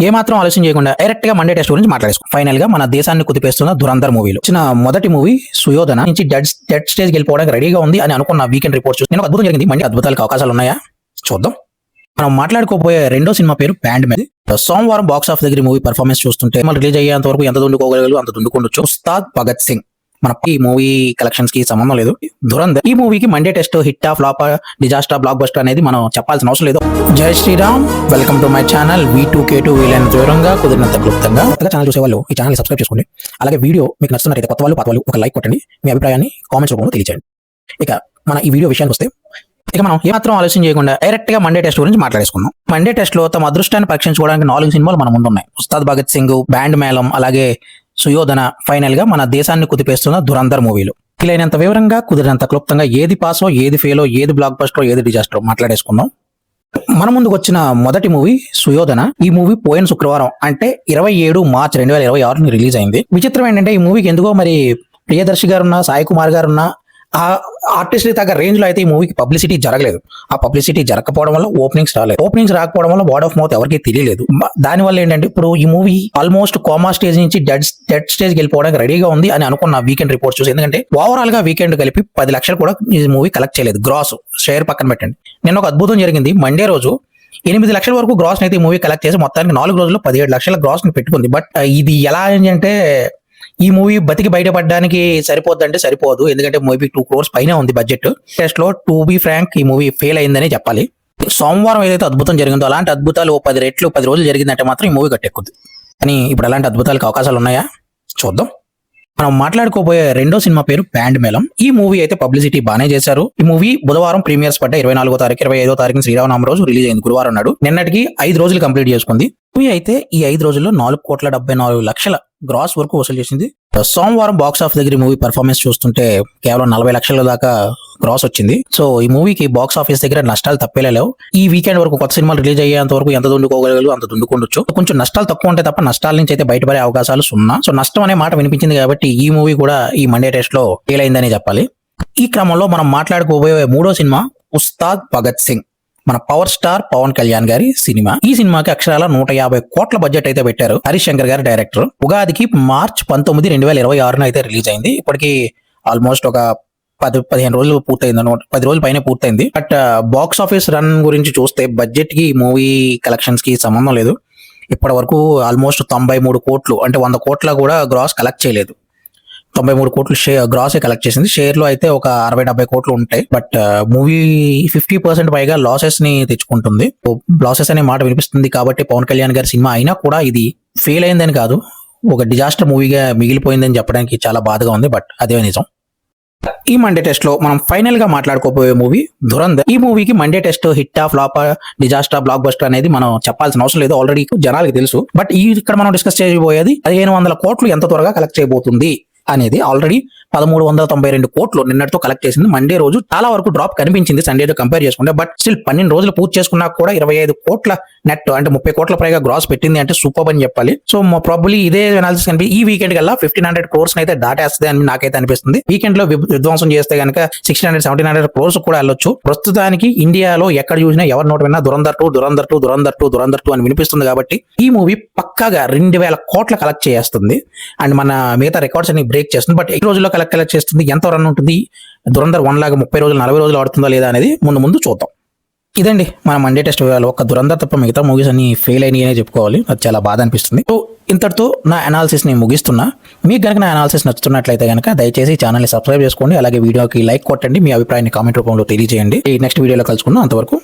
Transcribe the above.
ఏమాత్రం ఆలోచన చేయకుండా డైరెక్ట్ గా మండే టెస్ట్ గురించి మాట్లాడేసుకో. ఫైనల్ గా మన దేశాన్ని కుదిపేస్తున్న ధురంధర్ మూవీలో వచ్చిన మొదటి మూవీ సుయోధన నుంచి డెడ్ స్టేజ్ వెళ్ళిపోవడానికి రెడీగా ఉంది అని అనుకున్న వీకెండ్ రిపోర్ట్ చూసి నేను అద్భుతం జరిగింది. మంచి అద్భుతాలకు అవకాశాలు ఉన్నాయా చూద్దాం. మనం మాట్లాడుకోబోయే రెండో సినిమా పేరు బ్యాండ్ మ్యాన్. సోమవారం బాక్స్ ఆఫీస్ దగ్గర మూవీ పర్ఫార్మెన్స్ చూస్తుంటే మనం రిలీజ్ అయ్యేంత వరకు ఎంత దుండుకోగలగలు అంత దుండుకోవచ్చు. ఉస్తాద్ భగత్ సింగ్ మన ఈ మూవీ కలెక్షన్స్ కి సంబంధం లేదు. ధురంధర్ ఈ మూవీకి Monday test hit of flop disaster blockbuster అనేది మనం చెప్పాల్సిన అవసరం లేదు. Jai Shriram, welcome to my channel V2K2. వీలైన దూరంగా కుదిరినంత క్లుప్తంగా ఛానల్ చూసేవాళ్ళు ఈ ఛానల్ సబ్స్క్రైబ్ చేసుకోండి. అలాగే వీడియో మీకు నచ్చుతున్నట్లయితే కొత్త వాళ్ళు పాత వాళ్ళు ఒక లైక్ కొట్టండి. మీ అభిప్రాయాన్ని కామెంట్స్ రూపంలో తెలియజేయండి. ఇక మన ఈ వీడియో విషయానికి వస్తే మనం ఏమాత్రం ఆలోచన చేయకుండా డైరెక్ట్ గా మండే టెస్ట్ గురించి మాట్లాడేసుకుందాం. మండే టెస్ట్ లో తమ అదృష్టాన్ని పరీక్షించుకోవడానికి 4 సినిమాలు మన ముందు ఉన్నాయి. ఉస్తాద్ భగత్ సింగ్, బ్యాండ్ మేళం, అలాగే సుయోధన, ఫైనల్ గా మన దేశాన్ని కుదిపేస్తున్న ధురంధర్ మూవీలు. వీలైనంత వివరంగా కుదిరినంత క్లుప్తంగా ఏది పాసో, ఏది ఫెయిలో, ఏది బ్లాక్ బస్టర్, ఏది డిజాస్టర్ మాట్లాడేసుకుందాం. మన ముందుకు వచ్చిన మొదటి మూవీ సుయోధన. ఈ మూవీ పోయిన శుక్రవారం అంటే 27 మార్చి 2026 రిలీజ్ అయింది. విచిత్రం ఏంటంటే ఈ మూవీకి ఎందుకో మరి ప్రియదర్శి గారున్నా, సాయి కుమార్ గారున్నా ఆ ఆర్టిస్ట్ తగ్గ రేంజ్ లో అయితే ఈ మూవీకి పబ్లిసిటీ జరగలేదు. ఆ పబ్లిసిటీ జరగకపోవడం వల్ల ఓపెనింగ్స్ రాలేదు. ఓపెనింగ్స్ రాకపోవడం వల్ల వర్డ్ ఆఫ్ మౌత్ ఎవరికి తెలియలేదు. దానివల్ల ఏంటంటే ఇప్పుడు ఈ మూవీ ఆల్మోస్ట్ కోమా స్టేజ్ నుంచి డెడ్ స్టేజ్ వెళ్ళిపోవడానికి రెడీగా ఉంది అని అనుకున్న వీకెండ్ రిపోర్ట్ చూసి. ఎందుకంటే ఓవరాల్ గా వీకెండ్ కలిపి 10 లక్షలు కూడా ఈ మూవీ కలెక్ట్ చేయలేదు. గ్రాస్ షేర్ పక్కన పెట్టండి. నిన్న ఒక అద్భుతం జరిగింది. మండే రోజు 8 లక్షల వరకు గ్రాస్ అయితే ఈ మూవీ కలెక్ట్ చేసి మొత్తానికి 4 రోజుల్లో 17 లక్షల గ్రాస్ ని పెట్టుకుంది. బట్ ఇది ఎలా అంటే ఈ మూవీ బతికి బయటపడడానికి సరిపోద్దంటే సరిపోదు. ఎందుకంటే మూవీ 2 crores పైనే ఉంది బడ్జెట్. టెస్ట్ లో టు బి ఫ్రాంక్ ఈ మూవీ ఫెయిల్ అయిందని చెప్పాలి. సోమవారం ఏదైతే అద్భుతం జరిగిందో అలాంటి అద్భుతాలు 10 రెట్లు 10 రోజులు జరిగిందంటే మాత్రం ఈ మూవీ గట్టెక్కుద్ది. కానీ ఇప్పుడు అలాంటి అద్భుతాలకు అవకాశాలు ఉన్నాయా చూద్దాం. మనం మాట్లాడుకోబోయే రెండో సినిమా పేరు బ్యాండ్ మేళం. ఈ మూవీ అయితే పబ్లిసిటీ బానే చేశారు. ఈ మూవీ బుధవారం ప్రీమియర్స్ పడ్డ 24వ తారీఖు 25వ తారీఖు శ్రీరామనవమి రోజు రిలీజ్ అయింది. గురువారం నాడు. నిన్నటికి 5 రోజులు కంప్లీట్ చేసుకుంది. మూవీ అయితే ఈ 5 రోజుల్లో 4,74,00,000 గ్రాస్ వరకు వసూలు చేసింది. సోమవారం బాక్స్ ఆఫీస్ దగ్గర మూవీ పర్ఫార్మెన్స్ చూస్తుంటే కేవలం 40 లక్షల దాకా గ్రాస్ వచ్చింది. సో ఈ మూవీకి బాక్స్ ఆఫీస్ దగ్గర నష్టాలు తప్పేలేవు. ఈ వీకెండ్ వరకు కొత్త సినిమాలు రిలీజ్ అయ్యేంత వరకు ఎంత దుండుకోగలగలు అంత దుండుకోవచ్చు. కొంచెం నష్టాలు తక్కువ ఉంటే తప్ప నష్టాల నుంచి అయితే బయటపడే అవకాశాలు సున్నా. సో నష్టం అనే మాట వినిపించింది కాబట్టి ఈ మూవీ కూడా ఈ మండే టెస్ట్ లో ఫెయిల్ అయిందని చెప్పాలి. ఈ క్రమంలో మనం మాట్లాడుకోబోయే మూడో సినిమా ఉస్తాద్ భగత్ సింగ్. మన పవర్ స్టార్ పవన్ కళ్యాణ్ గారి సినిమా. ఈ సినిమాకి అక్షరాల 150 కోట్ల బడ్జెట్ అయితే పెట్టారు. హరీష్ శంకర్ గారి డైరెక్టర్. ఉగాదికి మార్చి 19, 2026 అయితే రిలీజ్ అయింది. ఇప్పటికి ఆల్మోస్ట్ ఒక 10-15 రోజులు పూర్తయింది. 10 రోజుల పైన పూర్తయింది. బట్ బాక్స్ ఆఫీస్ రన్ గురించి చూస్తే బడ్జెట్ కి మూవీ కలెక్షన్స్ కి సంబంధం లేదు. ఇప్పటి వరకు ఆల్మోస్ట్ 93 కోట్లు అంటే 100 కోట్ల కూడా గ్రాస్ కలెక్ట్ చేయలేదు. 93 కోట్లు గ్రాస్ కలెక్ట్ చేసింది. షేర్ లో అయితే ఒక 60-70 కోట్లు ఉంటాయి. బట్ మూవీ 50% పైగా లాసెస్ ని తెచ్చుకుంటుంది. లాసెస్ అనే మాట వినిపిస్తుంది కాబట్టి పవన్ కళ్యాణ్ గారి సినిమా అయినా కూడా ఇది ఫెయిల్ అయిందని కాదు, ఒక డిజాస్టర్ మూవీగా మిగిలిపోయిందని చెప్పడానికి చాలా బాధగా ఉంది. బట్ అదే నిజం. ఈ మండే టెస్ట్ లో మనం ఫైనల్ గా మాట్లాడుకోబోయే మూవీ ధురంధర్. ఈ మూవీకి Monday test hit of flop disaster blockbuster అనేది మనం చెప్పాల్సిన అవసరం లేదు. ఆల్రెడీ జనాలకి తెలుసు. బట్ ఇక్కడ మనం డిస్కస్ చేయబోయేది 1500 కోట్లు ఎంత త్వరగా కలెక్ట్ చేయబోతుంది అనేది. ఆల్రెడీ 1392 కోట్లు నిన్నటితో కలెక్ట్ చేసింది. మండే రోజు చాలా వరకు డ్రాప్ కనిపించింది సండేతో కంపేర్ చేసుకుంటే. బట్ స్టిల్ 12 రోజులు పూర్తి చేసుకున్నా కూడా 25 కోట్ల నెట్ అంటే 30 కోట్ల పైగా గ్రాస్ పెట్టింది అంటే సూపర్ అని చెప్పాలి. సో ప్రాబబ్లీ ఇదే అనాలిసిస్ కనిపి ఈ వీకెండ్ కల్లా 1500 crores అయితే దాటేస్తుంది అని నాకైతే అనిపిస్తుంది. వీకెండ్ లో విధ్వంసం చేస్తే కనుక 1600-1700 crores కూడా వెళ్ళొచ్చు. ప్రస్తుతానికి ఇండియాలో ఎక్కడ చూసినా ఎవరి నోటి విన్నా దురంధర్ 2 అని వినిపిస్తుంది. కాబట్టి ఈ మూవీ పక్కాగా 2000 కోట్ల కలెక్ట్ చేస్తుంది. అండ్ మన మిగతా రికార్డ్స్ అన్ని బ్రేక్ చేస్తుంది. బట్ ఈ రోజుల్లో కలెక్ట్ చేస్తుంది. ఎంత రన్ ఉంటుంది దురంధర్ 1 లాగా 30 రోజులు 40 రోజులు ఆడుతుందా లేదా అనేది ముందు చూద్దాం. ఇదండి మన మండే టెస్ట్ వేళ ఒక దురంధర్ తప్ప మిగతా మూవీస్ అన్ని ఫెయిల్ అయినాయి అనే చెప్పుకోవాలి. అది చాలా బాధ అనిపిస్తుంది. సో ఇంతటితో నా అనాలిసిస్ ని ముగిస్తున్నా. మీకు కనుక నా అనాలిసిస్ నచ్చుతున్నట్లయితే కనుక దయచేసి ఛానల్ ని సబ్స్క్రైబ్ చేసుకోండి. అలాగే వీడియోకి లైక్ కొట్టండి. మీ అభిప్రాయాన్ని కామెంట్ రూపంలో తెలియజేయండి. నెక్స్ట్ వీడియోలో కలుసుకుందాం. అంతవరకు